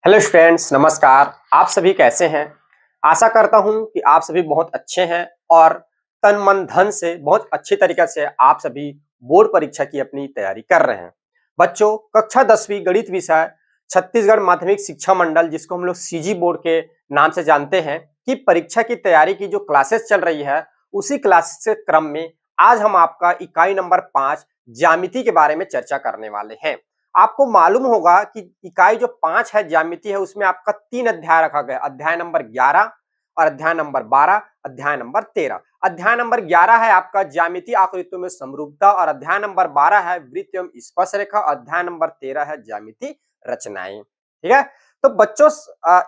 Hello students, नमस्कार। आप सभी कैसे हैं? आशा करता हूं कि आप सभी बहुत अच्छे हैं और तन मन धन से बहुत अच्छी तरीके से आप सभी बोर्ड परीक्षा की अपनी तैयारी कर रहे हैं। बच्चों, कक्षा 10वीं गणित विषय छत्तीसगढ़ माध्यमिक शिक्षा मंडल, जिसको हम लोग सीजी बोर्ड के नाम से जानते हैं, कि परीक्षा की तैयारी की जो क्लासेस चल रही है, उसी क्लासेस के क्रम में आज हम आपका इकाई नंबर 5 ज्यामिति के बारे में चर्चा करने वाले हैं। आपको मालूम होगा कि इकाई जो 5 है ज्यामिति है, उसमें आपका 3 अध्याय रखा गया। अध्याय नंबर 11 और अध्याय नंबर 12, अध्याय नंबर 13। अध्याय नंबर 11 है आपका ज्यामिति आकृतियों में समरूपता और अध्याय नंबर 12 है वृत्त एवं स्पर्शरेखा, अध्याय नंबर 13 है ज्यामिति रचनाएं। ठीक है। तो बच्चों,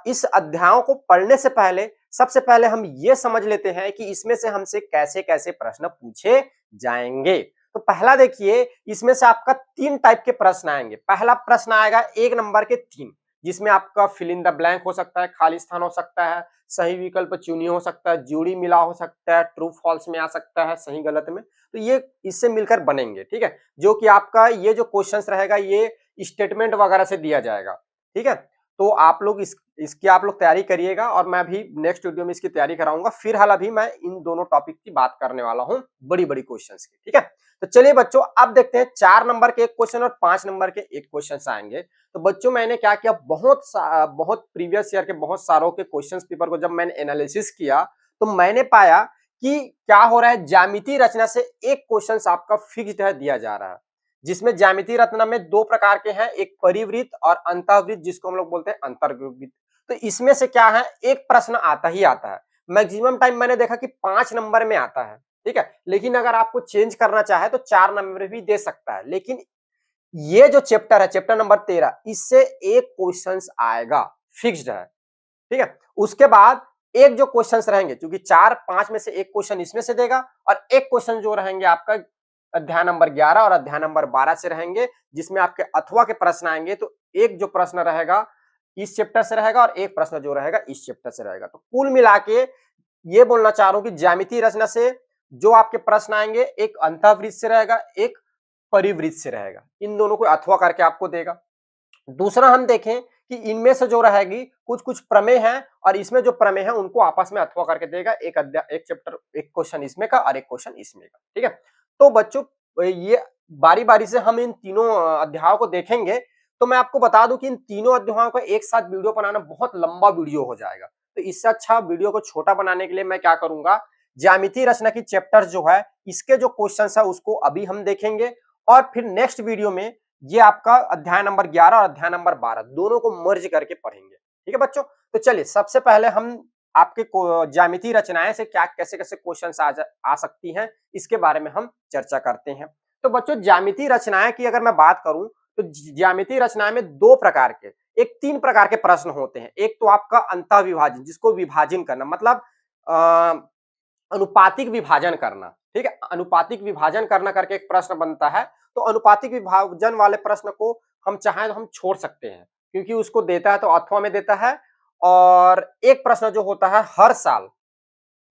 इस अध्यायों को पढ़ने से पहले सबसे पहले हम ये समझ लेते हैं कि इसमें से हमसे कैसे कैसे प्रश्न पूछे जाएंगे। तो पहला देखिए, इसमें से आपका 3 टाइप के प्रश्न आएंगे। पहला प्रश्न आएगा 1 नंबर के 3, जिसमें आपका फिल इन द ब्लैंक हो सकता है, खाली स्थान हो सकता है, सही विकल्प चुनिए हो सकता है, जोड़ी मिला हो सकता है, ट्रू फॉल्स में आ सकता है, सही गलत में। तो ये इससे मिलकर बनेंगे। ठीक है। जो कि आपका ये जो क्वेश्चंस रहेगा, ये स्टेटमेंट वगैरह से दिया जाएगा। ठीक है। तो आप लोग इसकी आप लोग तैयारी करिएगा और मैं भी नेक्स्ट वीडियो में इसकी तैयारी कराऊंगा। फिलहाल अभी मैं इन दोनों टॉपिक की बात करने वाला हूं, बड़ी बड़ी क्वेश्चंस की। ठीक है। तो चलिए बच्चों, अब देखते हैं 4 नंबर के एक क्वेश्चन और 5 नंबर के एक क्वेश्चन आएंगे। तो बच्चों, मैंने क्या किया, बहुत प्रीवियस ईयर के बहुत सारों के क्वेश्चन पेपर को जब मैंने एनालिसिस किया, तो मैंने पाया कि क्या हो रहा है, ज्यामिति रचना से एक क्वेश्चन आपका फिक्स्ड है, दिया जा रहा है। जिसमें ज्यामिति रचना में 2 प्रकार के हैं, एक परिवृत्त और अंतःवृत्त, जिसको हम लोग बोलते हैं अंतर्वृत्त। तो इसमें से क्या है, एक प्रश्न आता ही आता है। मैक्सिमम टाइम मैंने देखा कि 5 नंबर में आता है। ठीक है। लेकिन अगर आपको चेंज करना चाहे तो 4 नंबर भी दे सकता है। लेकिन ये जो चैप्टर है, चैप्टर नंबर 13, इससे एक क्वेश्चन आएगा, फिक्स्ड है। ठीक है। उसके बाद एक जो क्वेश्चंस रहेंगे, क्योंकि 4-5 में से एक क्वेश्चन इसमें से देगा और एक क्वेश्चन जो रहेंगे आपका अध्याय नंबर 11 और अध्याय नंबर 12 से रहेंगे, जिसमें आपके अथवा के प्रश्न आएंगे। तो एक जो प्रश्न रहेगा इस चैप्टर से रहेगा और एक प्रश्न जो रहेगा इस चैप्टर से रहेगा। तो कुल मिला के ये बोलना चाह रहा हूं कि ज्यामिति रचना से जो आपके प्रश्न आएंगे, एक अंतःवृत्त से रहेगा, एक परिवृत्त से रहेगा। इन दोनों को अथवा करके आपको देगा। दूसरा हम देखें कि इनमें से जो रहेगी कुछ कुछ प्रमेय हैं और इसमें जो प्रमेय है उनको आपस में अथवा करके देगा। एक अध्याय, एक चैप्टर, एक क्वेश्चन इसमें का और एक क्वेश्चन इसमें का। ठीक है। तो बच्चों, ये बारी बारी से हम इन तीनों अध्यायों को देखेंगे। तो मैं आपको बता दूं कि इन तीनों अध्यायों का एक साथ वीडियो बनाना बहुत लंबा वीडियो हो जाएगा। तो इससे अच्छा वीडियो को छोटा बनाने के लिए मैं क्या करूंगा, ज्यामिति रचना की चैप्टर जो है, इसके जो क्वेश्चन है उसको अभी हम देखेंगे और फिर नेक्स्ट वीडियो में ये आपका अध्याय नंबर 11 और अध्याय नंबर 12 दोनों को मर्ज करके पढ़ेंगे। ठीक है बच्चों। तो चलिए, सबसे पहले हम आपके ज्यामिति रचनाएं से क्या कैसे कैसे क्वेश्चन आ सकती हैं, इसके बारे में हम चर्चा करते हैं। तो बच्चों, ज्यामिति रचनाएं की अगर मैं बात करूं, तो ज्यामिति रचनाएं में 2 प्रकार के, एक 3 प्रकार के प्रश्न होते हैं। एक तो आपका अंतः विभाजन, जिसको विभाजन करना, मतलब अनुपातिक विभाजन करना। ठीक है। अनुपातिक विभाजन करना करके एक प्रश्न बनता है। तो अनुपातिक विभाजन वाले प्रश्न को हम चाहें तो हम छोड़ सकते हैं, क्योंकि उसको देता है तो अथवा में देता है। और एक प्रश्न जो होता है हर साल,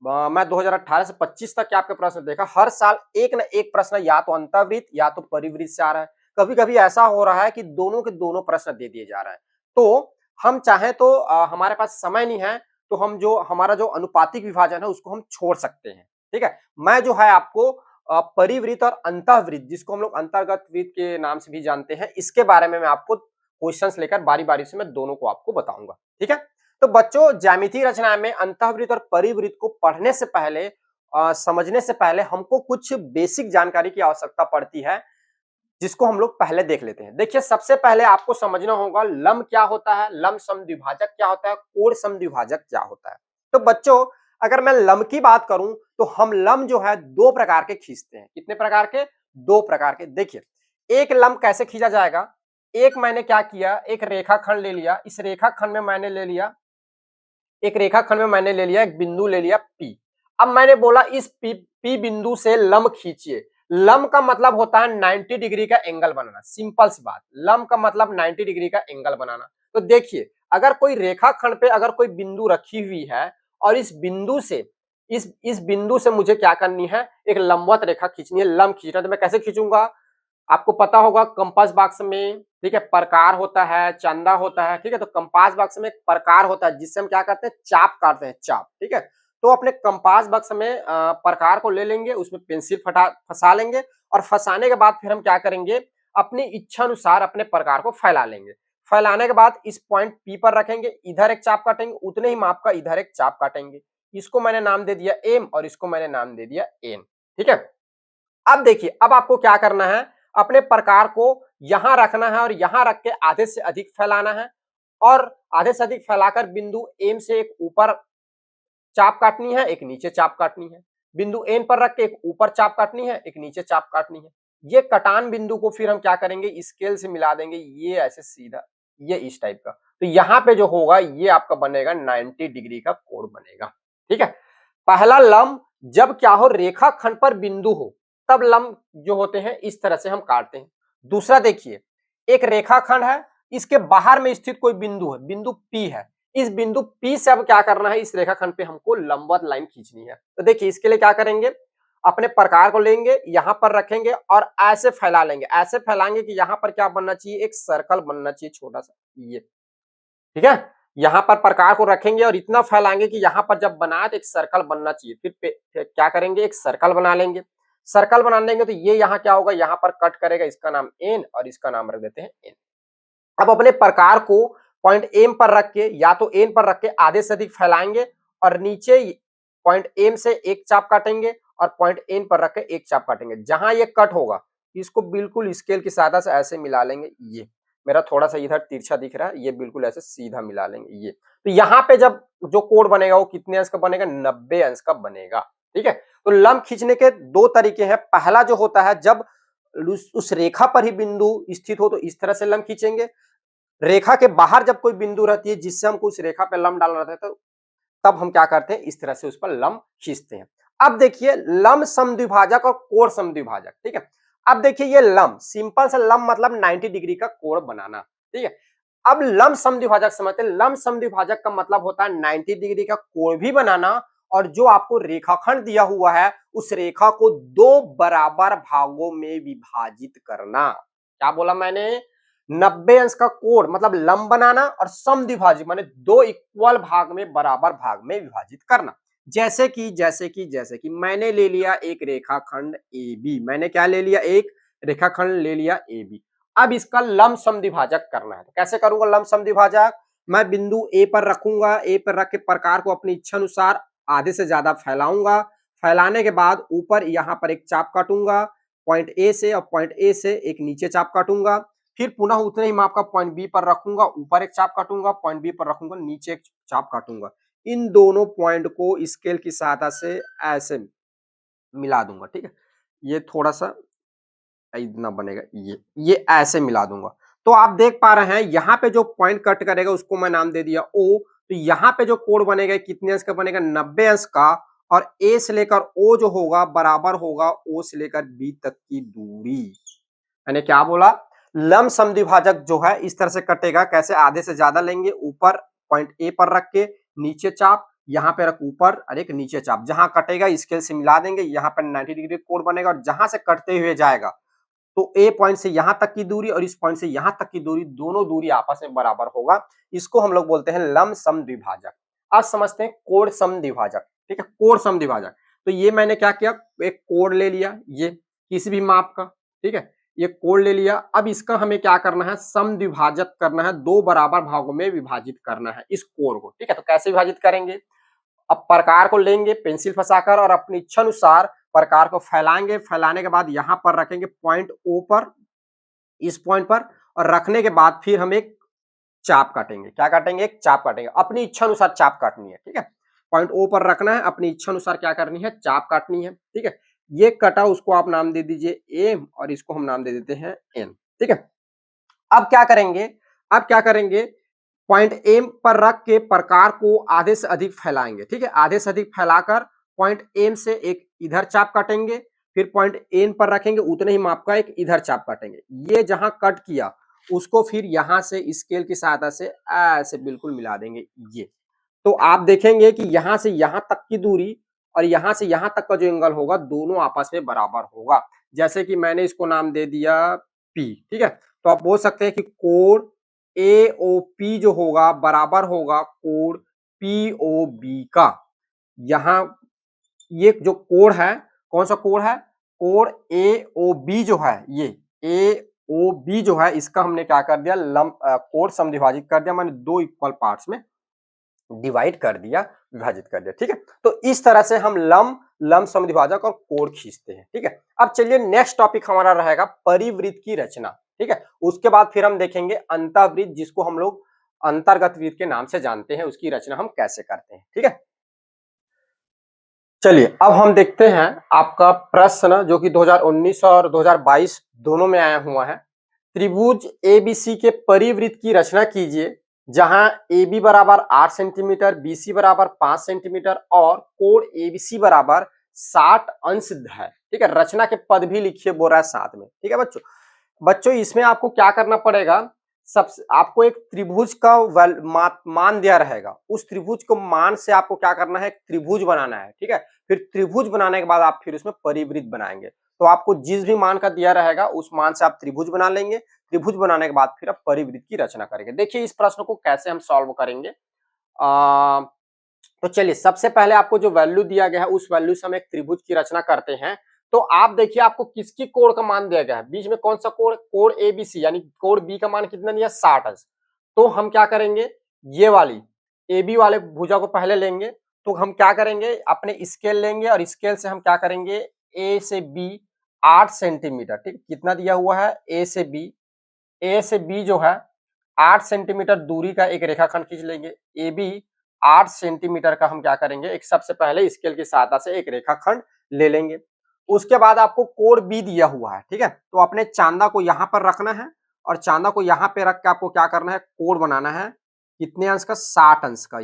मैं 2018 से 25 तक के आपके प्रश्न देखा, हर साल एक ना एक प्रश्न या तो अंतर्वृत्त या तो परिवृत्त से आ रहा है। कभी कभी ऐसा हो रहा है कि दोनों के दोनों प्रश्न दे दिए जा रहे हैं। तो हम चाहें तो हमारे पास समय नहीं है, तो हम जो हमारा जो अनुपातिक विभाजन है उसको हम छोड़ सकते हैं। ठीक है। मैं जो है आपको परिवृत्त और अंतःवृत्त, जिसको हम लोग अंतर्गत वृत्त के नाम से भी जानते हैं, इसके बारे में मैं आपको क्वेश्चंस लेकर बारी बारी से मैं दोनों को आपको बताऊंगा। ठीक है। तो बच्चों, ज्यामिति रचना में अंतःवृत्त और परिवृत्त को पढ़ने से पहले, समझने से पहले हमको कुछ बेसिक जानकारी की आवश्यकता पड़ती है, जिसको हम लोग पहले देख लेते हैं। देखिए, सबसे पहले आपको समझना होगा लंब क्या होता है, लंब समद्विभाजक क्या होता है, कोण समद्विभाजक क्या होता है। तो बच्चों, अगर मैं लंब की बात करूं, तो हम लंब जो है 2 प्रकार के खींचते हैं। कितने प्रकार के? 2 प्रकार के। देखिए, एक लंब कैसे खींचा जाएगा, एक मैंने क्या किया, एक रेखाखंड ले लिया। इस रेखाखंड में मैंने ले लिया, एक रेखाखंड में मैंने ले लिया, एक बिंदु ले लिया पी। अब मैंने बोला इस पी बिंदु से लंब खींचिए। लंब का मतलब होता है 90 डिग्री का एंगल बनाना। सिंपल सी बात, लंब का मतलब 90 डिग्री का एंगल बनाना। तो देखिए, अगर कोई रेखाखंड पे अगर कोई बिंदु रखी हुई है और इस बिंदु से इस बिंदु से मुझे क्या करनी है, एक लंबवत रेखा खींचनी है, लंब खींचना है। तो मैं कैसे खींचूंगा, आपको पता होगा कंपास बॉक्स में, ठीक है, प्रकार होता है, चंदा होता है, ठीक है। तो कंपास बॉक्स में एक प्रकार होता है जिससे हम क्या करते हैं, चाप काटते हैं, चाप, ठीक है। तो अपने कंपास बॉक्स में प्रकार को ले लेंगे, उसमें पेंसिल फंसा लेंगे और फंसाने के बाद फिर हम क्या करेंगे, अपनी इच्छा अनुसार अपने प्रकार को फैला लेंगे। फैलाने के बाद इस पॉइंट पी पर रखेंगे, इधर एक चाप काटेंगे, उतने ही माप का इधर एक चाप काटेंगे। इसको मैंने नाम दे दिया एम और इसको मैंने नाम दे दिया एन, ठीक है। अब देखिए, अब आपको क्या करना है, अपने प्रकार को यहां रखना है और यहां रख के आधे से अधिक फैलाना है और आधे से अधिक फैलाकर बिंदु एम से एक ऊपर चाप काटनी है, एक नीचे चाप काटनी है। बिंदु एन पर रख के एक ऊपर चाप काटनी है, एक नीचे चाप काटनी है। ये कटान बिंदु को फिर हम क्या करेंगे, स्केल से मिला देंगे, ये ऐसे सीधा, ये इस टाइप का। तो यहाँ पे जो होगा ये आपका बनेगा 90 डिग्री का कोण बनेगा, ठीक है। पहला लंब जब क्या हो, रेखा खंड पर बिंदु हो, तब लंब जो होते हैं इस तरह से हम काटते हैं। दूसरा देखिए, एक रेखा खंड है, इसके बाहर में स्थित कोई बिंदु है, बिंदु पी है। इस बिंदु पी से अब क्या करना है, इस रेखाखंड पे हमको लंबवत लाइन खींचनी है। तो देखिए इसके लिए क्या करेंगे, अपने प्रकार को लेंगे, यहां पर रखेंगे और ऐसे फैला लेंगे, ऐसे फैलाएंगे कि यहां पर क्या बनना चाहिए, एक सर्कल बनना चाहिए छोटा सा, ये, ठीक है। यहां पर प्रकार को रखेंगे और इतना फैलाएंगे कि यहां पर जब बनाए तो एक सर्कल बनना चाहिए। फिर क्या करेंगे, एक सर्कल बना लेंगे। सर्कल बना लेंगे तो ये यहाँ क्या होगा, यहाँ पर कट करेगा, इसका नाम एन और इसका नाम रख देते हैं एन। अब अपने प्रकार को पॉइंट एम पर रख के या तो एन पर रख के आधे से अधिक फैलाएंगे और नीचे पॉइंट एम से एक चाप काटेंगे और पॉइंट एन पर रख के एक चाप काटेंगे। जहां ये कट होगा इसको बिल्कुल स्केल की सहायता से ऐसे मिला लेंगे। ये मेरा थोड़ा सा इधर तिरछा दिख रहा है, ये बिल्कुल ऐसे सीधा मिला लेंगे। ये तो यहाँ पे जब जो कोण बनेगा वो कितने अंश का बनेगा, 90 अंश का बनेगा, ठीक है। तो लंब खींचने के दो तरीके हैं। पहला जो होता है, जब उस रेखा पर ही बिंदु स्थित हो तो इस तरह से लंब खींचेंगे। रेखा के बाहर जब कोई बिंदु रहती है जिससे हमको उस रेखा पे लंब डालना रहता है, तो तब हम क्या करते हैं, इस तरह से उस पर लंब खींचते हैं। अब देखिए लंब समद्विभाजक और कोण समद्विभाजक, ठीक है। अब देखिए ये लंब, सिंपल सा लंब मतलब 90 डिग्री का कोण बनाना, ठीक है। अब लंब समद्विभाजक समझते हैं। लंब समद्विभाजक का मतलब होता है 90 डिग्री का कोण भी बनाना और जो आपको रेखाखंड दिया हुआ है उस रेखा को दो बराबर भागों में विभाजित करना। क्या बोला मैंने, 90 अंश का कोण मतलब लंब बनाना और समद्विभाजक माने दो इक्वल भाग में, बराबर भाग में विभाजित करना। जैसे कि मैंने ले लिया एक रेखाखंड AB, मैंने क्या ले लिया, एक रेखाखंड ले लिया AB। अब इसका लंब समद्विभाजक करना है। तो कैसे करूंगा लंब समद्विभाजक, मैं बिंदु A पर रखूंगा, A पर रख के प्रकार को अपनी इच्छा अनुसार आधे से ज्यादा फैलाऊंगा। फैलाने के बाद ऊपर यहाँ पर एक चाप काटूंगा पॉइंट A से और पॉइंट A से एक नीचे चाप काटूंगा। फिर पुनः उतने ही माप का पॉइंट बी पर रखूंगा, ऊपर एक चाप काटूंगा, पॉइंट बी पर रखूंगा, नीचे एक चाप काटूंगा। इन दोनों पॉइंट को स्केल की सहायता से ऐसे मिला दूंगा, ठीक है। ये थोड़ा सा इतना बनेगा, ये ऐसे मिला दूंगा। तो आप देख पा रहे हैं यहाँ पे जो पॉइंट कट करेगा उसको मैं नाम दे दिया ओ। तो यहाँ पे जो कोण बनेगा कितने अंश का बनेगा, 90 अंश का। और ए से लेकर ओ जो होगा बराबर होगा ओ से लेकर बी तक की दूरी। मैंने क्या बोला, लंब समद्विभाजक जो है इस तरह से कटेगा, कैसे, आधे से ज्यादा लेंगे, ऊपर पॉइंट ए पर रख के नीचे चाप, यहाँ पे रख ऊपर और एक नीचे चाप, जहां कटेगा स्केल से मिला देंगे, यहाँ पर 90 डिग्री कोण बनेगा और जहां से कटते हुए जाएगा तो ए पॉइंट से यहां तक की दूरी और इस पॉइंट से यहां तक की दूरी, दोनों दूरी आपस में बराबर होगा। इसको हम लोग बोलते हैं लंब समद्विभाजक। अब समझते हैं कोण समद्विभाजक, ठीक है। कोण समद्विभाजक, तो ये मैंने क्या किया, एक कोण ले लिया, ये किसी भी माप का, ठीक है, ये कोण ले लिया। अब इसका हमें क्या करना है, समद्विभाजक करना है, दो बराबर भागों में विभाजित करना है इस कोण को, ठीक है। तो कैसे विभाजित करेंगे, अब प्रकार को लेंगे पेंसिल फंसाकर और अपनी इच्छा अनुसार प्रकार को फैलाएंगे। फैलाने के बाद यहां पर रखेंगे पॉइंट ओ पर, इस पॉइंट पर, और रखने के बाद फिर हम एक चाप काटेंगे। क्या काटेंगे, एक चाप काटेंगे, अपनी इच्छा अनुसार चाप काटनी है, ठीक है। पॉइंट ओ पर रखना है, अपनी इच्छा अनुसार क्या करनी है, चाप काटनी है, ठीक है। ये कटा उसको आप नाम दे दीजिए एम और इसको हम नाम दे देते हैं एन, ठीक है। अब क्या करेंगे, अब क्या करेंगे, पॉइंट एम पर रख के प्रकार को आधे से अधिक फैलाएंगे, ठीक है। आधे से अधिक फैलाकर पॉइंट एम से एक इधर चाप काटेंगे, फिर पॉइंट एन पर रखेंगे, उतने ही माप का एक इधर चाप काटेंगे। ये जहां कट किया उसको फिर यहां से स्केल की सहायता से ऐसे बिल्कुल मिला देंगे। ये तो आप देखेंगे कि यहां से यहां तक की दूरी और यहां से यहां तक का जो एंगल होगा दोनों आपस में बराबर होगा। जैसे कि मैंने इसको नाम दे दिया पी, ठीक है। तो आप बोल सकते हैं कि कोण एओपी जो होगा बराबर होगा कोण पीओबी का। यहाँ ये जो कोण है, कौन सा कोण है, कोण एओबी जो है, ये एओबी जो है इसका हमने क्या कर दिया, कोण समद्विभाजित कर दिया, मैंने दो इक्वल पार्ट्स में डिवाइड कर दिया, विभाजित कर दिया, ठीक है। तो इस तरह से हम लंब समद्विभाजक और कोण खींचते हैं, ठीक है। अब चलिए नेक्स्ट टॉपिक हमारा रहेगा परिवृत्त की रचना, ठीक है। उसके बाद फिर हम देखेंगे अंतःवृत्त, जिसको हम लोग अंतर्गत वृत्त के नाम से जानते हैं, उसकी रचना हम कैसे करते हैं, ठीक है। चलिए अब हम देखते हैं आपका प्रश्न जो कि 2019 और 2022 दोनों में आया हुआ है। त्रिभुज एबीसी के परिवृत्त की रचना कीजिए, जहां AB बराबर 8 सेंटीमीटर, BC बराबर 5 सेंटीमीटर और कोण ABC बराबर 60 अंश है, ठीक है। रचना के पद भी लिखिए बोल रहा है साथ में, ठीक है बच्चों। बच्चों इसमें आपको क्या करना पड़ेगा, सबसे आपको एक त्रिभुज का मान दिया रहेगा, उस त्रिभुज को मान से आपको क्या करना है, त्रिभुज बनाना है, ठीक है। फिर त्रिभुज बनाने के बाद आप फिर उसमें परिवृत्त बनाएंगे। तो आपको जिस भी मान का दिया रहेगा उस मान से आप त्रिभुज बना लेंगे, त्रिभुज बनाने के बाद फिर आप परिवृत्त की रचना करेंगे। देखिए इस प्रश्न को कैसे हम सॉल्व करेंगे। तो चलिए सबसे पहले आपको जो वैल्यू दिया गया है उस वैल्यू से हम एक त्रिभुज की रचना करते हैं। तो आप देखिए आपको किसकी कोण का मान दिया गया है, बीच में कौन सा कोण, कोण एबीसी, यानी कोण बी का मान कितना दिया, 60 अंश। तो हम क्या करेंगे, ये वाली AB वाले भुजा को पहले लेंगे। तो हम क्या करेंगे, अपने स्केल लेंगे और स्केल से हम क्या करेंगे, A से B 8 सेंटीमीटर, ठीक, कितना दिया हुआ है, A से B जो है 8 सेंटीमीटर दूरी का एक रेखाखंड खींच लेंगे। AB 8 सेंटीमीटर का हम क्या करेंगे, एक सबसे पहले स्केल की सहायता से एक रेखाखंड ले लेंगे। उसके बाद आपको कोण B दिया हुआ है, ठीक है। तो अपने चांदा को यहाँ पर रखना है और चांदा को यहाँ पे रख के आपको क्या करना है, कोण बनाना है, कितने अंश का, 60 अंश का।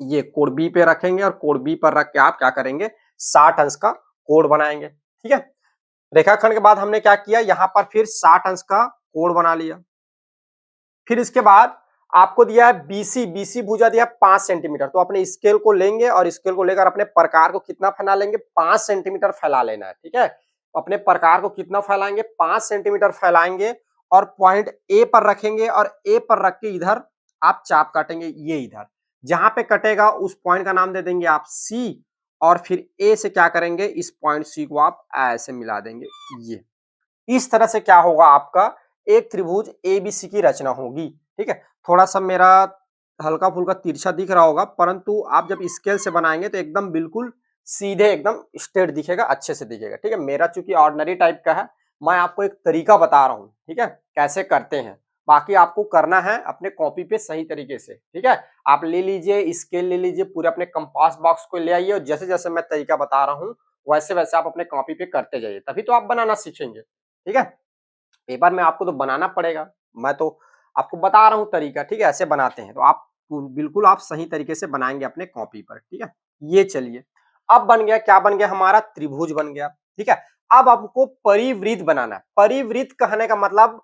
ये कोण B पे रखेंगे और कोण B पर रख के आप क्या करेंगे, 60 अंश का कोण बनाएंगे, ठीक है। रेखाखंड के बाद हमने क्या किया, यहाँ पर फिर 60 अंश का कोण बना लिया। फिर इसके बाद आपको दिया है बीसी भुजा दिया 5 सेंटीमीटर। तो अपने स्केल को लेंगे और स्केल को लेकर अपने प्रकार को कितना फैला लेंगे, 5 सेंटीमीटर फैला लेना है, ठीक है। अपने प्रकार को कितना फैलाएंगे, 5 सेंटीमीटर फैलाएंगे और पॉइंट ए पर रखेंगे और ए पर रख के इधर आप चाप काटेंगे, ये इधर जहां पे कटेगा उस पॉइंट का नाम दे देंगे आप सी, और फिर ए से क्या करेंगे, इस पॉइंट सी को आप ऐसे मिला देंगे। ये इस तरह से क्या होगा, आपका एक त्रिभुज एबीसी की रचना होगी, ठीक है। थोड़ा सा मेरा हल्का फुल्का तिरछा दिख रहा होगा, परंतु आप जब स्केल से बनाएंगे तो एकदम बिल्कुल सीधे एकदम स्ट्रेट दिखेगा, अच्छे से दिखेगा, ठीक है। मेरा चूंकि ऑर्डिनरी टाइप का है, मैं आपको एक तरीका बता रहा हूँ, ठीक है, कैसे करते हैं। बाकी आपको करना है अपने कॉपी पे सही तरीके से, ठीक है। आप ले लीजिए स्केल, ले लीजिए पूरे अपने कंपास बॉक्स को ले आइए और जैसे जैसे मैं तरीका बता रहा हूँ वैसे वैसे आप अपने कॉपी पे करते जाइए, तभी तो आप बनाना सीखेंगे, ठीक है। पेपर में आपको तो बनाना पड़ेगा, मैं तो आपको बता रहा हूँ तरीका, ठीक है, ऐसे बनाते हैं। तो आप बिल्कुल आप सही तरीके से बनाएंगे अपने कॉपी पर, ठीक है। ये चलिए अब बन गया, क्या बन गया, हमारा त्रिभुज बन गया, ठीक है। अब आपको परिवृत्त बनाना है। परिवृत्त कहने का मतलब,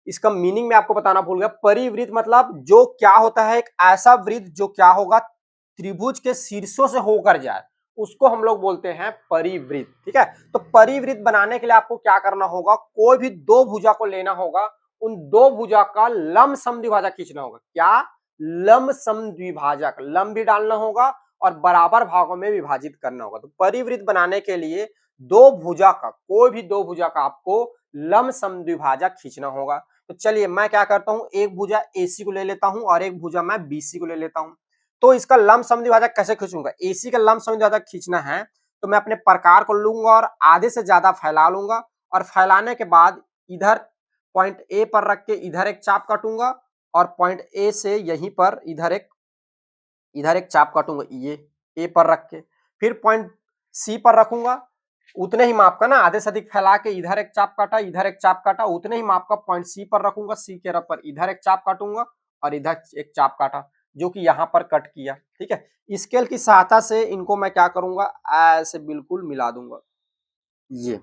इसका मीनिंग मैं आपको बताना भूल गया। परिवृत्त मतलब जो क्या होता है, एक ऐसा वृत्त जो क्या होगा, त्रिभुज के शीर्षों से होकर जाए, उसको हम लोग बोलते हैं परिवृत्त, ठीक है। तो परिवृत्त बनाने के लिए आपको क्या करना होगा, कोई भी दो भुजा को लेना होगा, उन दो भुजा का लंब समद्विभाजक खींचना होगा। क्या, लंब समद्विभाजक, लंब भी डालना होगा और बराबर भागों में विभाजित करना होगा। तो परिवृत्त बनाने के लिए दो भुजा का, कोई भी दो भुजा का आपको लंब समद्विभाजक खींचना होगा। तो चलिए मैं क्या करता हूं, एक भुजा AC को ले लेता हूं और एक भुजा मैं BC को ले लेता हूं। तो इसका लंब समद्विभाजक कैसे खींचूंगा, AC का लंब समद्विभाजक खींचना है तो मैं अपने प्रकार को लूंगा और आधे से ज्यादा फैला लूंगा और फैलाने के बाद इधर पॉइंट A पर रख के इधर एक चाप काटूंगा और पॉइंट A से यहीं पर इधर एक चाप काटूंगा, ये A पर रख के, फिर पॉइंट C पर रखूंगा, उतने ही माप का ना, आधे से अधिक फैला के इधर एक चाप काटा, इधर एक चाप काटा, उतने ही माप का पॉइंट C पर रखूंगा, C के रफ पर इधर एक चाप काटूंगा और इधर एक चाप काटा, जो कि यहाँ पर कट किया, ठीक है। स्केल की सहायता से इनको मैं क्या करूंगा, ऐसे बिल्कुल मिला दूंगा। ये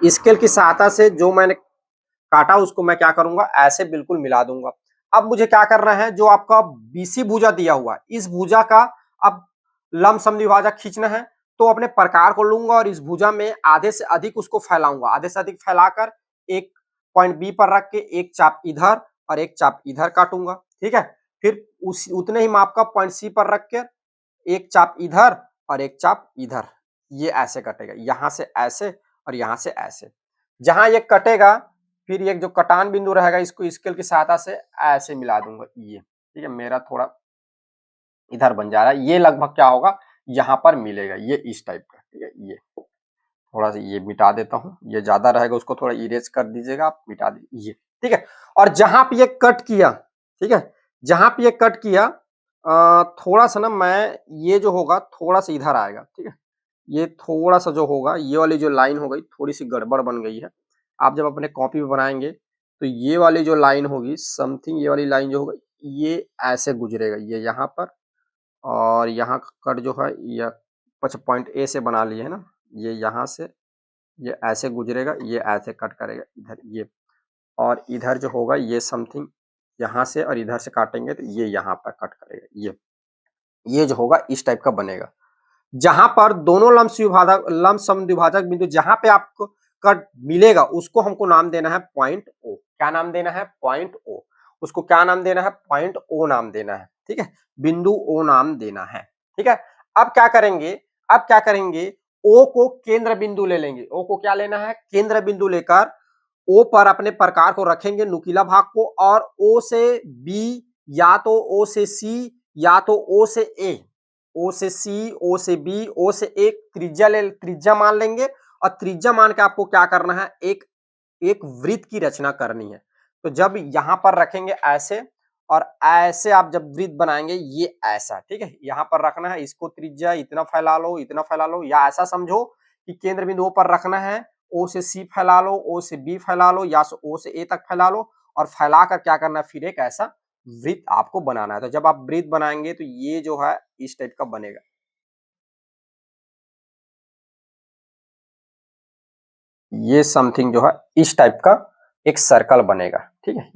स्केल की सहायता से जो मैंने काटा उसको मैं क्या करूंगा, ऐसे बिल्कुल मिला दूंगा। अब मुझे क्या करना है, जो आपका BC भुजा दिया हुआ है, इस भुजा का अब लंब समद्विभाजक खींचना है। तो अपने प्रकार को लूंगा और इस भुजा में आधे से अधिक उसको फैलाऊंगा, आधे से अधिक फैलाकर एक पॉइंट बी पर रख के एक चाप इधर और एक चाप इधर काटूंगा, ठीक है। फिर उस उतने ही माप का पॉइंट सी पर रख कर एक चाप इधर और एक चाप इधर, ये ऐसे कटेगा, यहां से ऐसे और यहां से ऐसे। जहां ये कटेगा फिर एक जो कटान बिंदु रहेगा इसको स्केल की सहायता से ऐसे मिला दूंगा, ये ठीक है। मेरा थोड़ा इधर बन जा रहा है, ये लगभग क्या होगा यहाँ पर मिलेगा, ये इस टाइप का, ठीक है। ये थोड़ा सा ये मिटा देता हूँ, ये ज्यादा रहेगा उसको थोड़ा इरेज कर दीजिएगा आप, मिटा दीजिए ये, ठीक है। और जहां पे ये कट किया, ठीक है, जहां पे ये कट किया थोड़ा सा ना मैं ये जो होगा थोड़ा सा इधर आएगा, ठीक है। ये थोड़ा सा जो होगा ये वाली जो लाइन हो गई थोड़ी सी गड़बड़ बन गई है। आप जब अपने कॉपी पे बनाएंगे तो ये वाली जो लाइन होगी समथिंग, ये वाली लाइन जो होगा ये ऐसे गुजरेगा, ये यहाँ पर और यहाँ कट जो है ये अच्छा पॉइंट ए से बना लिए है ना, ये यहाँ से ये ऐसे गुजरेगा, ये ऐसे कट करेगा इधर ये, और इधर जो होगा ये समथिंग यहाँ से और इधर से काटेंगे तो ये यहाँ पर कट करेगा, ये जो होगा इस टाइप का बनेगा। जहां पर दोनों लंब समद्विभाजक बिंदु जहां पे आपको कट मिलेगा उसको हमको नाम देना है पॉइंट ओ। क्या नाम देना है? Point O. उसको क्या नाम देना है? पॉइंट ओ नाम देना है, ठीक है। बिंदु ओ नाम देना है, ठीक है। अब क्या करेंगे? अब क्या करेंगे? ओ को केंद्र बिंदु ले लेंगे। ओ को क्या लेना है? केंद्र बिंदु लेकर ओ पर अपने प्रकार को रखेंगे, नुकीला भाग को, और ओ से बी या तो ओ से सी या तो ओ से ए, ओ से सी, ओ से बी, ओ से एक त्रिज्या मान लेंगे और त्रिज्या मान के आपको क्या करना है? एक एक वृत्त की रचना करनी है। तो जब यहां पर रखेंगे ऐसे और ऐसे आप जब वृत्त बनाएंगे ये ऐसा, ठीक है। यहां पर रखना है, इसको त्रिज्या इतना फैला लो, इतना फैला लो, या ऐसा समझो कि केंद्र बिंदु पर रखना है, ओ से सी फैला लो, ओ से बी फैला लो, या ओ से ए तक फैला लो, और फैला कर क्या करना है? फिर एक ऐसा वृत्त आपको बनाना है। तो जब आप वृत्त बनाएंगे तो ये जो है इस टाइप का बनेगा, ये समथिंग जो है इस टाइप का एक सर्कल बनेगा, ठीक है।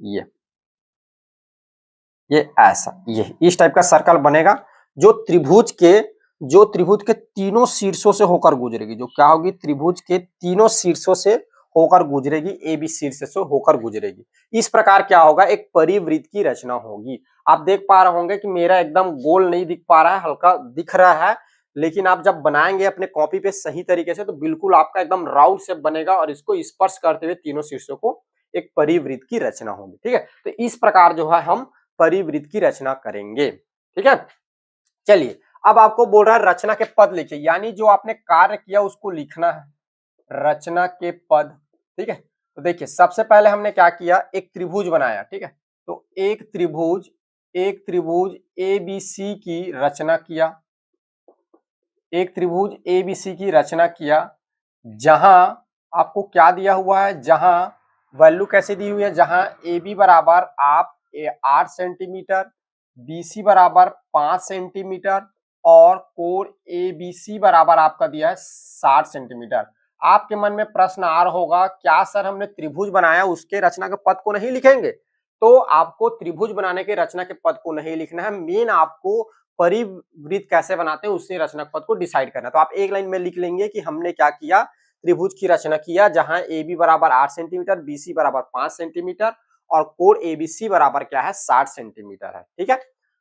ये ऐसा, ये इस टाइप का सर्कल बनेगा जो त्रिभुज के तीनों शीर्षों से होकर गुजरेगी। जो क्या होगी? त्रिभुज के तीनों शीर्षों से होकर गुजरेगी, ए बी शीर्ष से होकर गुजरेगी। इस प्रकार क्या होगा? एक परिवृत्त की रचना होगी। आप देख पा रहे होंगे कि मेरा एकदम गोल नहीं दिख पा रहा है, हल्का दिख रहा है, लेकिन आप जब बनाएंगे अपने कॉपी पे सही तरीके से तो बिल्कुल आपका एकदम राउंड शेप बनेगा और इसको स्पर्श करते हुए तीनों शीर्षों को एक परिवृत्त की रचना होगी, ठीक है। तो इस प्रकार जो है हम परिवृत्त की रचना करेंगे, ठीक है। चलिए, अब आपको बोल रहा है रचना के पद लिखिए, यानी जो आपने कार्य किया उसको लिखना है, रचना के पद, ठीक है। तो देखिए सबसे पहले हमने क्या किया? एक त्रिभुज बनाया, ठीक है। तो एक त्रिभुज ए बी सी की रचना किया, एक त्रिभुज ए बी सी की रचना किया, जहां आपको क्या दिया हुआ है? जहां वैल्यू कैसे दी हुई है? जहां ए बी बराबर आप 8 सेंटीमीटर, बी सी बराबर 5 सेंटीमीटर और कोण ए बी सी बराबर आपका दिया है 60 सेंटीमीटर। आपके मन में प्रश्न आ रहा होगा, क्या सर हमने त्रिभुज बनाया उसके रचना के पद को नहीं लिखेंगे? तो आपको त्रिभुज बनाने के रचना के पद को नहीं लिखना है, मेन आपको परिवृत्त कैसे बनाते हैं उससे रचना पद को डिसाइड करना। तो आप एक लाइन में लिख लेंगे कि हमने क्या किया? त्रिभुज की रचना किया जहां ए बी बराबर 8 सेंटीमीटर, बी सी बराबर 5 सेंटीमीटर और कोण एबीसी बराबर क्या है? 60 सेंटीमीटर है, ठीक है।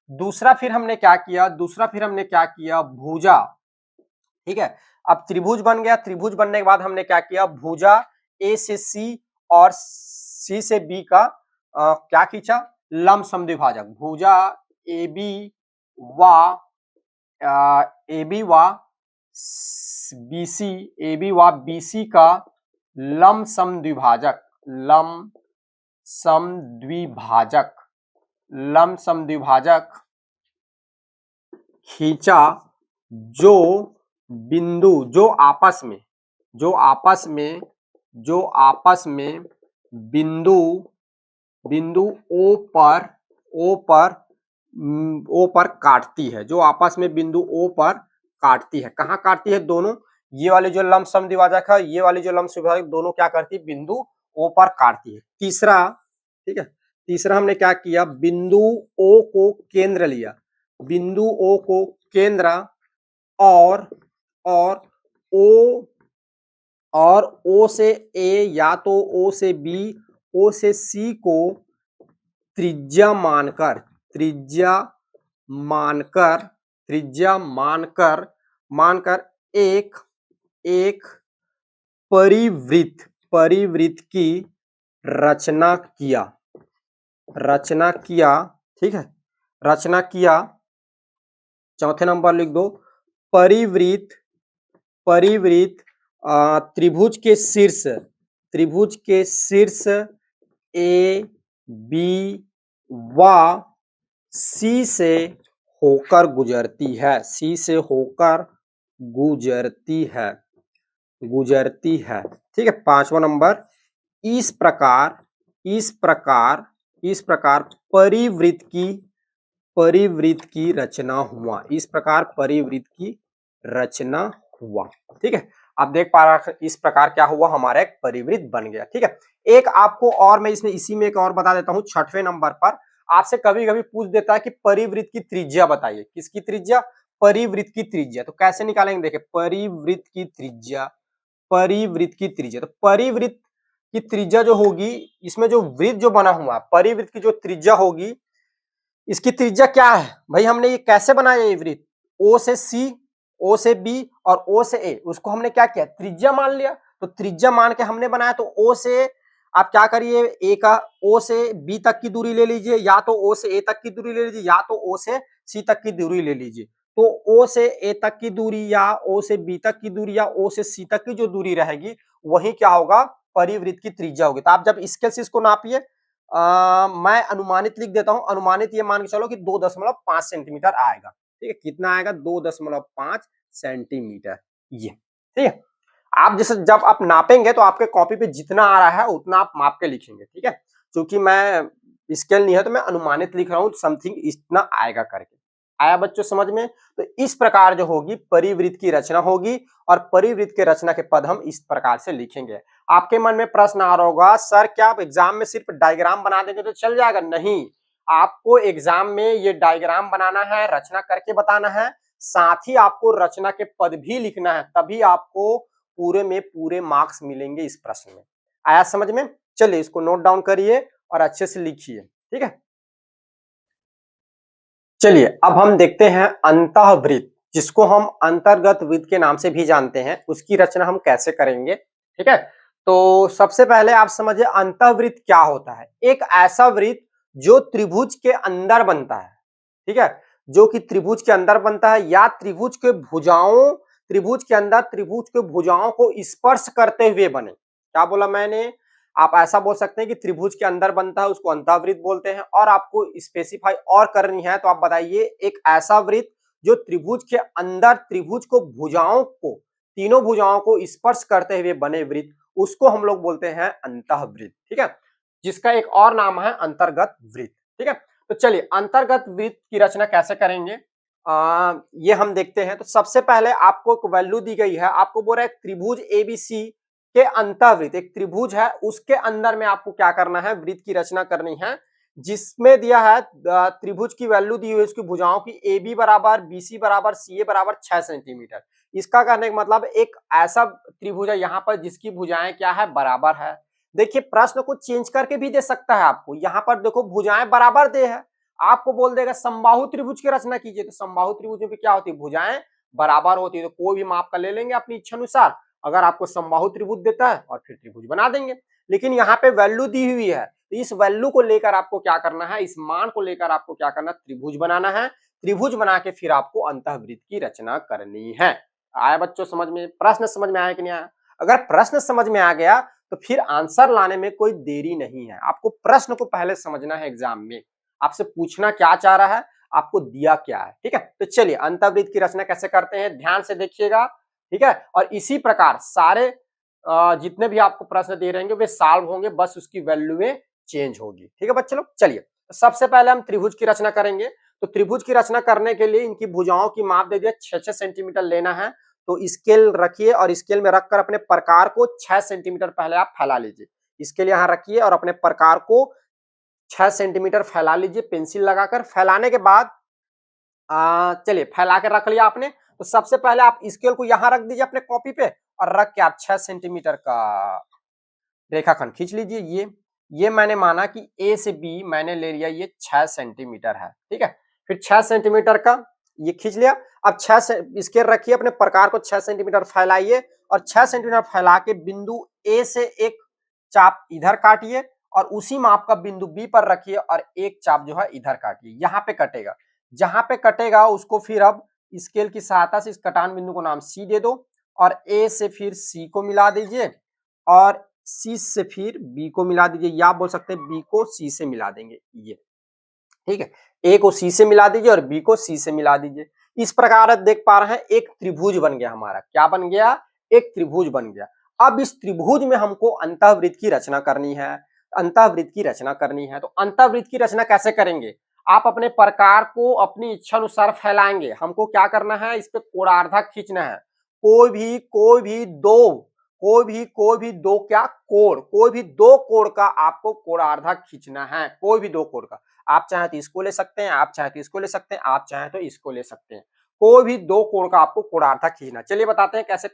दूसरा फिर हमने क्या किया? भुजा, ठीक है। अब त्रिभुज बन गया, त्रिभुज बनने के बाद हमने क्या किया? भुजा ए से सी और सी से बी का क्या खींचा? लंब समद्विभाजक। भुजा ए बी व ए बी व बी सी, ए बी व बी सी का लंब समद्विभाजक, लंब समद्विभाजक, लंब समद्विभाजक खींचा जो बिंदु जो आपस में बिंदु बिंदु ओ पर काटती है, जो आपस में बिंदु ओ पर काटती है। कहाँ काटती है? दोनों, ये वाले जो लंब समद्विभाजक है, ये वाली जो लंब समद्विभाजक, दोनों क्या करती है? बिंदु ओ पर काटती है। तीसरा, ठीक है, तीसरा हमने क्या किया? बिंदु ओ को केंद्र लिया, बिंदु ओ को केंद्र और और ओ और ओ से ए या तो ओ से बी, ओ से सी को त्रिज्या मानकर त्रिज्या मानकर त्रिज्या मानकर मानकर एक एक परिवृत्त की रचना किया रचना किया ठीक है, रचना किया। चौथे नंबर लिख दो, परिवृत्त परिवृत्त त्रिभुज के शीर्ष ए बी व सी से होकर गुजरती है, सी से होकर गुजरती है ठीक है। पांचवा नंबर, इस प्रकार इस प्रकार इस प्रकार परिवृत्त की रचना हुआ, इस प्रकार परिवृत्त की रचना हुआ ठीक है। आप देख पा रहे इस प्रकार क्या हुआ, हमारा एक परिवृत्त बन गया ठीक है। एक आपको और मैं इसमें इसी में एक और बता देता हूं, छठवें नंबर पर आपसे कभी कभी पूछ देता है कि परिवृत्त की त्रिज्या बताइए। किसकी त्रिज्या? परिवृत्त की त्रिज्या। तो कैसे निकालेंगे, देखिए परिवृत्त की त्रिज्या तो परिवृत्त की त्रिज्या जो होगी, इसमें जो वृत्त जो बना हुआ परिवृत्त की जो त्रिज्या होगी, इसकी त्रिज्या क्या है भाई? हमने ये कैसे बनाया ये वृत्त? ओ से सी, ओ से बी और ओ से ए, उसको हमने क्या किया, त्रिज्या मान लिया। तो त्रिज्या मान के हमने बनाया, तो ओ से आप क्या करिए, ए का ओ से बी तक की दूरी ले लीजिए, या तो ओ से ए तक की दूरी ले लीजिए, या तो ओ से सी तक की दूरी ले लीजिए। तो ओ से ए तक की दूरी या ओ से बी तक की दूरी या ओ से सी तक की जो दूरी रहेगी, वही क्या होगा, परिवृत्त की त्रिज्या होगी। तो आप जब स्केल से इसको नापिए, मैं अनुमानित लिख देता हूं, अनुमानित ये मान के चलो कि 2.5 सेंटीमीटर आएगा ठीक है। कितना आएगा? 2.5 सेंटीमीटर ये ठीक है। आप जैसे जब आप नापेंगे तो आपके कॉपी पे जितना आ रहा है उतना आप माप के लिखेंगे ठीक है। क्योंकि मैं स्केल नहीं है तो मैं अनुमानित लिख रहा हूं, समथिंग इतना आएगा करके। आया बच्चों समझ में? तो इस प्रकार जो होगी परिवृत्त की रचना होगी, और परिवृत्त के रचना के पद हम इस प्रकार से लिखेंगे। आपके मन में प्रश्न आ रहा होगा, सर क्या आप एग्जाम में सिर्फ डायग्राम बना देंगे तो चल जाएगा? नहीं, आपको एग्जाम में ये डायग्राम बनाना है, रचना करके बताना है, साथ ही आपको रचना के पद भी लिखना है, तभी आपको पूरे में पूरे मार्क्स मिलेंगे इस प्रश्न में। आया समझ में? चलिए इसको नोट डाउन करिए और अच्छे से लिखिए ठीक है। चलिए अब हम देखते हैं अंतःवृत्त, जिसको हम अंतर्गत वृत्त के नाम से भी जानते हैं, उसकी रचना हम कैसे करेंगे ठीक है। तो सबसे पहले आप समझिए अंतःवृत्त क्या होता है। एक ऐसा वृत्त जो त्रिभुज के अंदर बनता है ठीक है, जो कि त्रिभुज के अंदर बनता है, या त्रिभुज के अंदर त्रिभुज के भुजाओं को स्पर्श करते हुए बने। क्या बोला मैंने? आप ऐसा बोल सकते हैं कि त्रिभुज के अंदर बनता है, उसको अंतःवृत्त बोलते हैं। और आपको स्पेसिफाई और करनी है तो आप बताइए, एक ऐसा वृत्त जो त्रिभुज के अंदर त्रिभुज को भुजाओं को तीनों भुजाओं को स्पर्श करते हुए बने वृत्त, उसको हम लोग बोलते हैं अंतःवृत्त ठीक है, जिसका एक और नाम है अंतर्गत वृत्त ठीक है। तो चलिए अंतर्गत वृत्त की रचना कैसे करेंगे ये हम देखते हैं। तो सबसे पहले आपको एक वैल्यू दी गई है, आपको बोल रहा है त्रिभुज एबीसी के अंतःवृत्त, एक त्रिभुज है उसके अंदर में आपको क्या करना है, वृत्त की रचना करनी है, जिसमें दिया है त्रिभुज की वैल्यू दी हुई है उसकी भुजाओं की, ए बी बराबर बी सी बराबर सी ए बराबर 6 सेंटीमीटर। इसका कहने का मतलब एक ऐसा त्रिभुज है यहाँ पर जिसकी भुजाएं क्या है, बराबर है। देखिए प्रश्न को चेंज करके भी दे सकता है आपको, यहाँ पर देखो भुजाएं बराबर दे है, आपको बोल देगा समबाहु त्रिभुज की रचना कीजिए। तो समबाहु त्रिभुजों की क्या होती है, भुजाएं बराबर होती है। तो कोई भी माप का ले लेंगे अपनी इच्छा अनुसार, अगर आपको समबाहु त्रिभुज देता है और फिर त्रिभुज बना देंगे। लेकिन यहाँ पे वैल्यू दी हुई है, तो इस वैल्यू को लेकर आपको क्या करना है, इस मान को लेकर आपको क्या करना है, त्रिभुज बनाना है। त्रिभुज बना के फिर आपको अंतःवृत्त की रचना करनी है। आया बच्चों समझ में? प्रश्न समझ में आया कि नहीं आया? अगर प्रश्न समझ में आ गया तो फिर आंसर लाने में कोई देरी नहीं है। आपको प्रश्न को पहले समझना है, एग्जाम में आपसे पूछना क्या चाह रहा है, आपको दिया क्या है ठीक है। तो चलिए अंतःवृत्त की रचना कैसे करते हैं, ध्यान से देखिएगा ठीक है। और इसी प्रकार सारे जितने भी आपको प्रश्न दे रहेंगे वे सॉल्व होंगे, बस उसकी वैल्यूएं चेंज होगी ठीक है बच्चे लोग। चलिए सबसे पहले हम त्रिभुज की रचना करेंगे। तो त्रिभुज की रचना करने के लिए इनकी भुजाओं की माप दे दिया, 6-6 सेंटीमीटर लेना है। तो स्केल रखिए और स्केल में रखकर अपने प्रकार को 6 सेंटीमीटर पहले आप फैला लीजिए। स्केल यहाँ रखिए और अपने प्रकार को 6 सेंटीमीटर फैला लीजिए पेंसिल लगाकर। फैलाने के बाद चलिए फैला के रख लिया आपने, तो सबसे पहले आप स्केल को यहां रख दीजिए अपने कॉपी पे और रख के आप 6 सेंटीमीटर का रेखाखंड खींच लीजिए। ये मैंने माना कि ए से बी मैंने ले लिया, ये 6 सेंटीमीटर है, ठीक है। फिर 6 सेंटीमीटर का ये खींच लिया। अब 6 स्केल रखिए, अपने प्रकार को 6 सेंटीमीटर फैलाइए और 6 सेंटीमीटर फैला के बिंदु ए से एक चाप इधर काटिए और उसी माप का बिंदु बी पर रखिए और एक चाप जो है इधर काटिए, यहाँ पे कटेगा। जहां पे कटेगा उसको फिर अब स्केल की सहायता से इस कटान बिंदु को नाम सी दे दो और ए से फिर सी को मिला दीजिए और सी से फिर बी को मिला दीजिए, या आप बोल सकते हैं बी को सी से मिला देंगे, ये ठीक है। ए को सी से मिला दीजिए और बी को सी से मिला दीजिए। इस प्रकार आप देख पा रहे हैं एक त्रिभुज बन गया हमारा। क्या बन गया? एक त्रिभुज बन गया। अब इस त्रिभुज में हमको अंतःवृत्त की रचना करनी है। अंतःवृत्त की रचना करनी है तो अंतःवृत्त की रचना कैसे करेंगे? आप अपने प्रकार को अपनी इच्छा अनुसार फैलाएंगे। हमको क्या करना है? इस पे कोणार्धक खींचना है। कोई भी दो क्या कोण, कोई भी दो कोण का आपको कोणार्धक खींचना है। कोई भी दो कोण का, आप चाहे तो इसको ले सकते हैं, आप चाहे तो इसको ले सकते हैं, आप चाहे तो इसको ले सकते हैं। कोई भी दो कोण का आपको कोणार्धक खींचना। चलिए बताते हैं कैसे,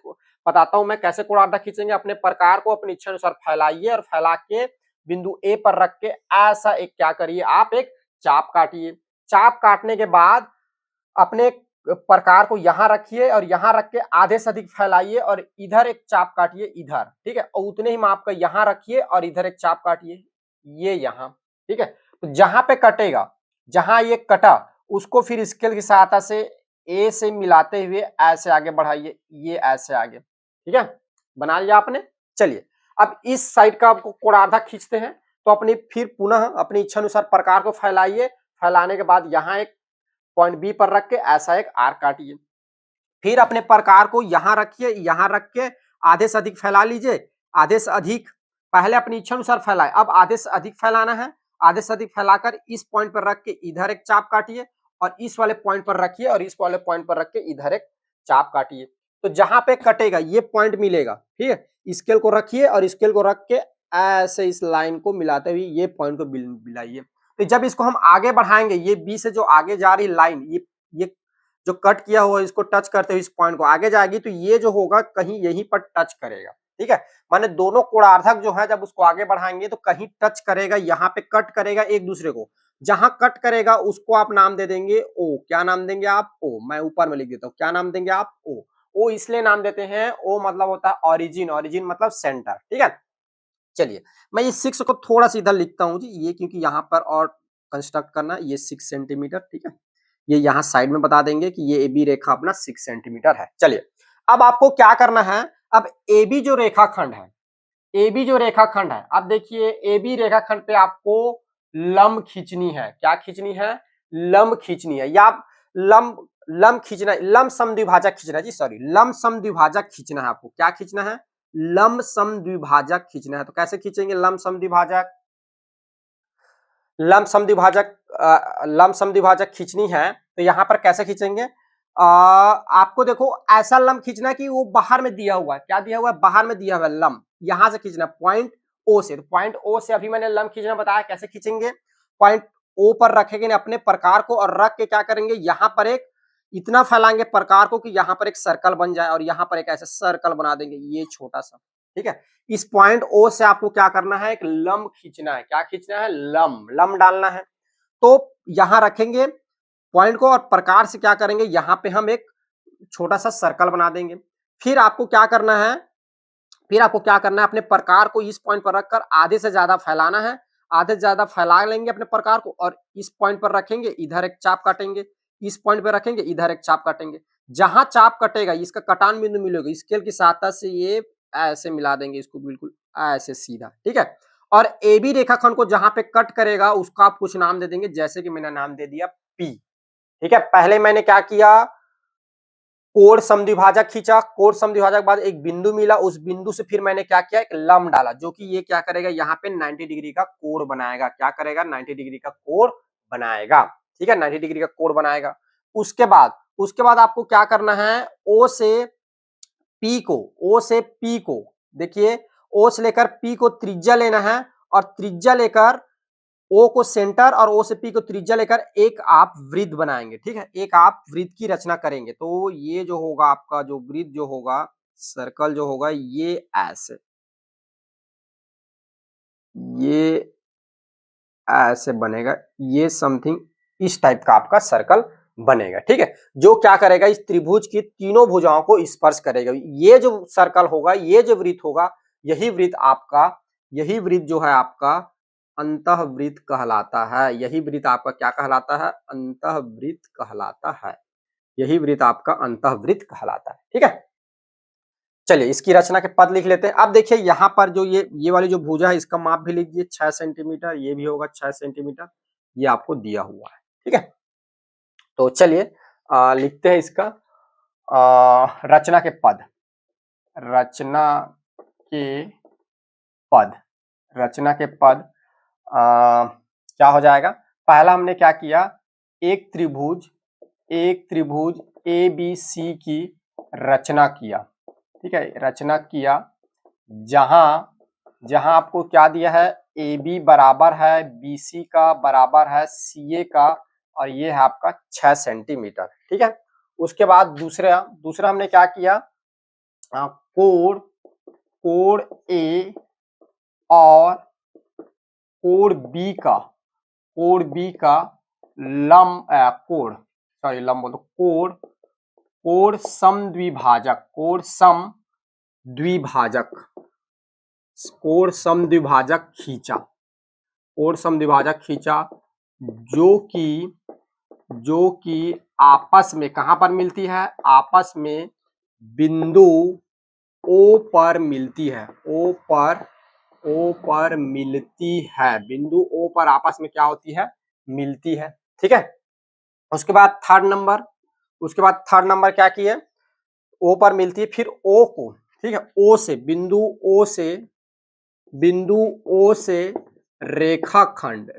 बताता हूं मैं कैसे कोणार्धक खींचेंगे। अपने प्रकार को अपनी इच्छा अनुसार फैलाइए और फैला के बिंदु ए पर रख के ऐसा एक क्या करिए, आप एक चाप काटिए। चाप काटने के बाद अपने प्रकार को यहां रखिए और यहां रख के आधे से अधिक फैलाइए और इधर एक चाप काटिए इधर, ठीक है। और उतने ही माप का यहां रखिए और इधर एक चाप काटिए, ये यहां, ठीक है। तो जहां पे कटेगा, जहां ये कटा उसको फिर स्केल की सहायता से ए से मिलाते हुए ऐसे आगे बढ़ाइए, ये ऐसे आगे, ठीक है। बना लिया आपने। चलिए अब इस साइड का आपको कोणार्धक खींचते हैं। तो अपनी फिर पुनः अपनी इच्छा अनुसार प्रकार को फैलाइए। फैलाने के बाद यहाँ एक पॉइंट बी पर रख के ऐसा एक आर्क काटिए। फिर अपने प्रकार को यहां रखिए, यहां रख के आधे से अधिक फैला लीजिए। आधे से अधिक, पहले अपनी इच्छा अनुसार फैलाए, अब आधे से अधिक फैलाना है। आधे से अधिक फैलाकर इस पॉइंट पर रख के इधर एक चाप काटिए और इस वाले पॉइंट पर रखिए और इस वाले पॉइंट पर रख के इधर एक चाप काटिए। तो जहां पे कटेगा ये पॉइंट मिलेगा, ठीक है। स्केल को रखिए और स्केल को रख के ऐसे इस लाइन को मिलाते हुए ये पॉइंट को मिलाइए। तो जब इसको हम आगे बढ़ाएंगे, ये बी से जो आगे जा रही लाइन, ये जो कट किया हुआ इसको टच करते हुए इस पॉइंट को आगे जाएगी, तो ये जो होगा कहीं यहीं पर टच करेगा, ठीक है। माने दोनों कोणार्धक जो है जब उसको आगे बढ़ाएंगे तो कहीं टच करेगा, यहाँ पे कट करेगा एक दूसरे को। जहां कट करेगा उसको आप नाम दे देंगे ओ। क्या नाम देंगे आप? ओ। मैं ऊपर में लिख देता हूं, क्या नाम देंगे आप? ओ। ओ इसलिए नाम देते हैं, ओ मतलब होता है ऑरिजिन, ऑरिजिन मतलब सेंटर, ठीक है। चलिए मैं ये 6 को थोड़ा सा इधर लिखता हूं जी, ये क्योंकि यहाँ पर और कंस्ट्रक्ट करना है। ये 6 सेंटीमीटर, ठीक है। ये यहाँ साइड में बता देंगे कि ये ए बी रेखा अपना 6 सेंटीमीटर है। चलिए अब आपको क्या करना है? अब ए बी जो रेखाखंड है, ए बी जो रेखाखंड है, अब देखिए ए बी रेखाखंड पे आपको लंब खींचनी है। क्या खींचनी है? लंब खींचनी है। या आप लंब लंब खींचना, लंब समद्विभाजक खींचना है जी, सॉरी, लंब समद्विभाजक खींचना है आपको। क्या खींचना है? लंब समद्विभाजक खींचना है। तो कैसे खींचेंगे लंब समद्विभाजक? लंब समद्विभाजक खींचनी है तो यहां पर कैसे खींचेंगे? आपको देखो ऐसा लंब खींचना है कि वो बाहर में दिया हुआ है। क्या दिया हुआ है? बाहर में दिया हुआ है लंब। यहां से खींचना पॉइंट ओ से। तो पॉइंट ओ से अभी मैंने लंब खींचना बताया, कैसे खींचेंगे? पॉइंट ओ पर रखेंगे अपने प्रकार को और रख के क्या करेंगे, यहां पर एक इतना फैलाएंगे प्रकार को कि यहां पर एक सर्कल बन जाए और यहां पर एक ऐसा सर्कल बना देंगे, ये छोटा सा, ठीक है। इस पॉइंट ओ से आपको क्या करना है? एक लंब खींचना है। क्या खींचना है? लंब, लंब डालना है। तो यहां रखेंगे पॉइंट को और प्रकार से क्या करेंगे, यहां पे हम एक छोटा सा सर्कल बना देंगे। फिर आपको क्या करना है? फिर आपको क्या करना है? अपने प्रकार को इस पॉइंट पर रखकर आधे से ज्यादा फैलाना है। आधे से ज्यादा फैला लेंगे अपने प्रकार को और इस पॉइंट पर रखेंगे, इधर एक चाप काटेंगे। इस पॉइंट पर रखेंगे, इधर एक चाप काटेंगे। जहां चाप कटेगा इसका कटान बिंदु मिलेगा, स्केल की सहायता से ये ऐसे मिला देंगे इसको, बिल्कुल ऐसे सीधा, ठीक है। और ए बी रेखाखंड को जहां पे कट करेगा उसका आप कुछ नाम दे देंगे, जैसे कि मैंने नाम दे दिया पी, ठीक है। पहले मैंने क्या किया? कोण समद्विभाजक खींचा। कोण समद्विभाजक के बाद एक बिंदु मिला, उस बिंदु से फिर मैंने क्या किया? एक लंब डाला, जो कि ये क्या करेगा, यहाँ पे 90 डिग्री का कोण बनाएगा। क्या करेगा? 90 डिग्री का कोण बनाएगा, ठीक है। 90 डिग्री का कोण बनाएगा। उसके बाद आपको क्या करना है? ओ से पी को देखिए, ओ से लेकर पी को त्रिज्या लेना है और त्रिज्या लेकर ओ को सेंटर और ओ से पी को त्रिज्या लेकर एक आप वृत्त बनाएंगे, ठीक है, एक आप वृत्त की रचना करेंगे। तो ये जो होगा आपका जो वृत्त जो होगा, सर्कल जो होगा, ये ऐसे बनेगा, ये समथिंग इस टाइप का आपका सर्कल बनेगा, ठीक है, जो क्या करेगा, इस त्रिभुज की तीनों भुजाओं को स्पर्श करेगा। ये जो सर्कल होगा, ये जो वृत्त होगा, यही वृत्त जो है आपका अंतःवृत्त कहलाता है। यही वृत्त आपका क्या कहलाता है? अंतःवृत्त कहलाता है। यही वृत्त आपका अंतःवृत्त कहलाता है, ठीक है। चलिए इसकी रचना के पद लिख लेते हैं। अब देखिए यहाँ पर जो ये वाली जो भुजा है, इसका माप भी लिख दीजिए 6 सेंटीमीटर, ये भी होगा 6 सेंटीमीटर, ये आपको दिया हुआ है, ठीक है। तो चलिए लिखते हैं इसका रचना के पद। रचना के पद, रचना के पद क्या हो जाएगा? पहला हमने क्या किया, एक त्रिभुज ए बी सी की रचना किया, ठीक है, रचना किया, जहां आपको क्या दिया है, ए बी बराबर है बी सी का बराबर है सी ए का, और ये है आपका 6 सेंटीमीटर, ठीक है। उसके बाद दूसरा हमने क्या किया, कोण ए और कोण बी का लंब कोण समद्विभाजक खींचा, जो कि आपस में कहां पर मिलती है? आपस में बिंदु ओ पर मिलती है, ओ पर मिलती है, बिंदु ओ पर आपस में क्या होती है? मिलती है, ठीक है। उसके बाद थर्ड नंबर क्या किए, ओ पर मिलती है, फिर ओ को, ठीक है, बिंदु ओ से रेखाखंड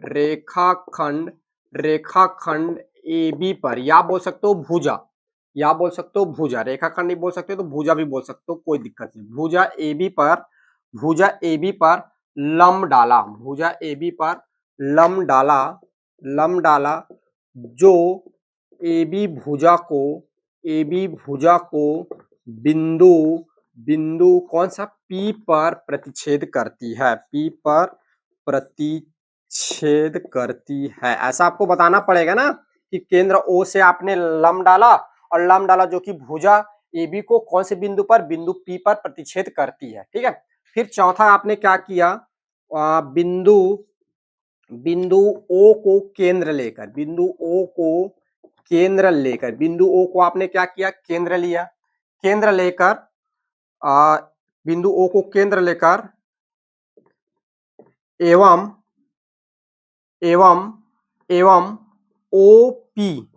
ए बी पर, या बोल सकते हो भुजा, रेखाखंड नहीं बोल सकते तो भुजा भी बोल सकते हो, कोई दिक्कत नहीं। भुजा ए बी पर लंब डाला, जो ए बी भुजा को बिंदु कौन सा? पी पर प्रतिच्छेद करती है। ऐसा आपको बताना पड़ेगा ना कि केंद्र ओ से आपने लंब डाला, और लंब डाला जो कि भुजा ए बी को कौन से बिंदु पी पर प्रतिच्छेद करती है, ठीक है। फिर चौथा आपने क्या किया, बिंदु ओ को केंद्र लेकर, बिंदु ओ को आपने क्या किया? केंद्र लिया, बिंदु ओ को केंद्र लेकर एवं ओपी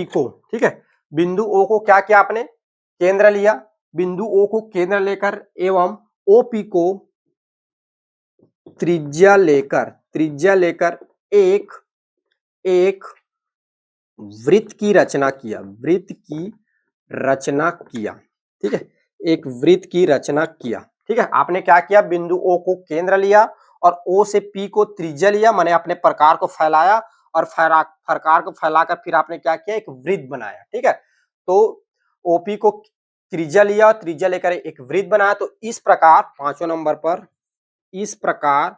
को, ठीक है, बिंदु ओ को क्या किया आपने? केंद्र लिया, बिंदु ओ को केंद्र लेकर एवं ओपी को त्रिज्या लेकर एक वृत्त की रचना किया, ठीक है, एक वृत्त की रचना किया, ठीक है। आपने क्या किया? बिंदु ओ को केंद्र लिया और ओ से पी को त्रिज्या लिया, माने अपने प्रकार को फैलाया, और प्रकार को फैलाकर फिर आपने क्या किया? एक वृत्त बनाया, ठीक है। तो ओपी को त्रिज्या लिया, त्रिज्या लेकर एक वृत्त बनाया। तो इस प्रकार 5वें नंबर पर इस प्रकार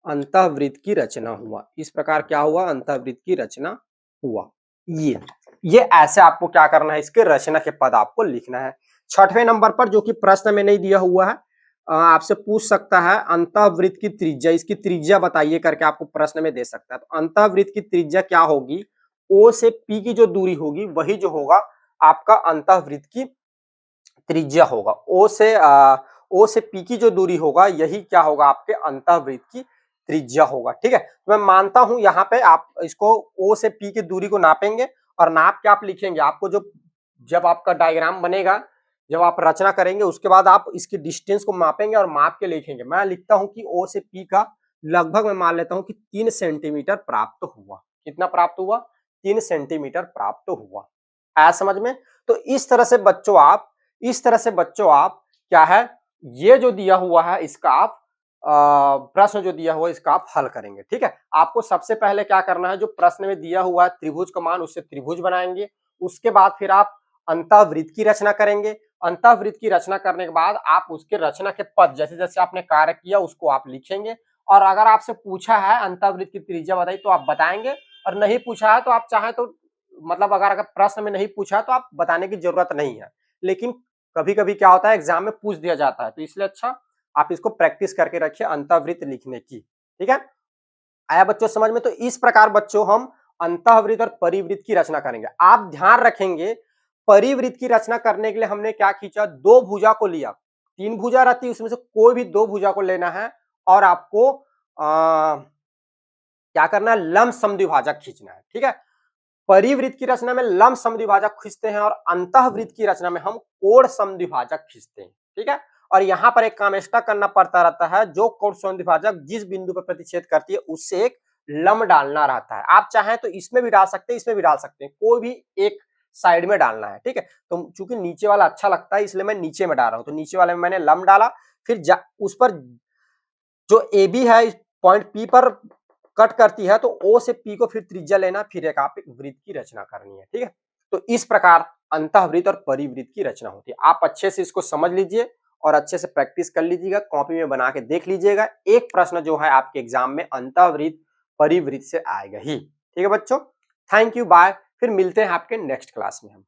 अंतःवृत्त की रचना हुआ। इस प्रकार क्या हुआ? अंतःवृत्त की रचना हुआ। ये ऐसे आपको क्या करना है? इसके रचना के पद आपको लिखना है। 6वें नंबर पर जो कि प्रश्न में नहीं दिया हुआ है, आपसे पूछ सकता है अंतःवृत्त की त्रिज्या, इसकी त्रिज्या बताइए करके आपको प्रश्न में दे सकता है। तो अंतःवृत्त की त्रिज्या क्या होगी? ओ से पी की जो दूरी होगी वही जो होगा आपका अंतःवृत्त की त्रिज्या होगा। ओ से पी की जो दूरी होगा यही क्या होगा? आपके अंतःवृत्त की त्रिज्या होगा, ठीक है। तो मैं मानता हूं यहाँ पे आप इसको ओ से पी की दूरी को नापेंगे, और नाप के आप लिखेंगे। आपको जब आपका डायग्राम बनेगा, जब आप रचना करेंगे, उसके बाद आप इसकी डिस्टेंस को मापेंगे और माप के लिखेंगे। मैं लिखता हूं कि ओ से पी का लगभग मैं मान लेता हूं कि 3 सेंटीमीटर प्राप्त हुआ। कितना प्राप्त हुआ? 3 सेंटीमीटर प्राप्त हुआ। आया समझ में? तो इस तरह से बच्चों आप क्या है, ये जो दिया हुआ है इसका आप प्रश्न जो दिया हुआ है इसका आप हल करेंगे। ठीक है, आपको सबसे पहले क्या करना है, जो प्रश्न में दिया हुआ है त्रिभुज का मान, उससे त्रिभुज बनाएंगे। उसके बाद फिर आप अंतःवृत्त की रचना करेंगे। अंतःवृत्त की रचना करने के बाद आप उसके रचना के पद, जैसे जैसे आपने कार्य किया उसको आप लिखेंगे। और अगर आपसे पूछा है अंतःवृत्त की त्रिज्या बताइए तो आप बताएंगे, और नहीं पूछा है तो आप चाहें तो मतलब अगर प्रश्न में नहीं पूछा तो आप बताने की जरूरत नहीं है। लेकिन कभी कभी क्या होता है, एग्जाम में पूछ दिया जाता है, तो इसलिए अच्छा आप इसको प्रैक्टिस करके रखिए अंतःवृत्त लिखने की। ठीक है, आया बच्चों समझ में? तो इस प्रकार बच्चों हम अंतःवृत्त और परिवृत्त की रचना करेंगे। आप ध्यान रखेंगे, परिवृत्त की रचना करने के लिए हमने क्या खींचा, दो भुजा को लिया। तीन भुजा रहती है, उसमें से कोई भी दो भुजा को लेना है और आपको क्या करना है, लंब समद्विभाजक खींचना है। ठीक है, परिवृत्त की रचना में लंब समद्विभाजक खींचते हैं और अंतःवृत्त की रचना में हम कोण समद्विभाजक खींचते हैं। ठीक है, और यहाँ पर एक काम एक्स्ट्रा करना पड़ता रहता है, जो कोण समद्विभाजक जिस बिंदु पर प्रतिच्छेद करती है उससे एक लंब डालना रहता है। आप चाहें तो इसमें भी डाल सकते हैं, इसमें भी डाल सकते हैं, कोई भी एक साइड में डालना है। ठीक है, तो चूंकि नीचे वाला अच्छा लगता है इसलिए मैं नीचे में डाल रहा हूं, तो नीचे वाले में मैंने लंब डाला। फिर उस पर जो ए बी है पॉइंट पी पर कट करती है, तो ओ से पी को फिर त्रिज्या लेना, फिर एक आप एक वृत्त की रचना करनी है। ठीक है, तो इस प्रकार अंतःवृत्त और परिवृत्त की रचना होती है। आप अच्छे से इसको समझ लीजिए और अच्छे से प्रैक्टिस कर लीजिएगा, कॉपी में बना के देख लीजिएगा। एक प्रश्न जो है आपके एग्जाम में अंतःवृत्त परिवृत्त से आएगा ही। ठीक है बच्चों, थैंक यू, बाय। फिर मिलते हैं आपके नेक्स्ट क्लास में हम।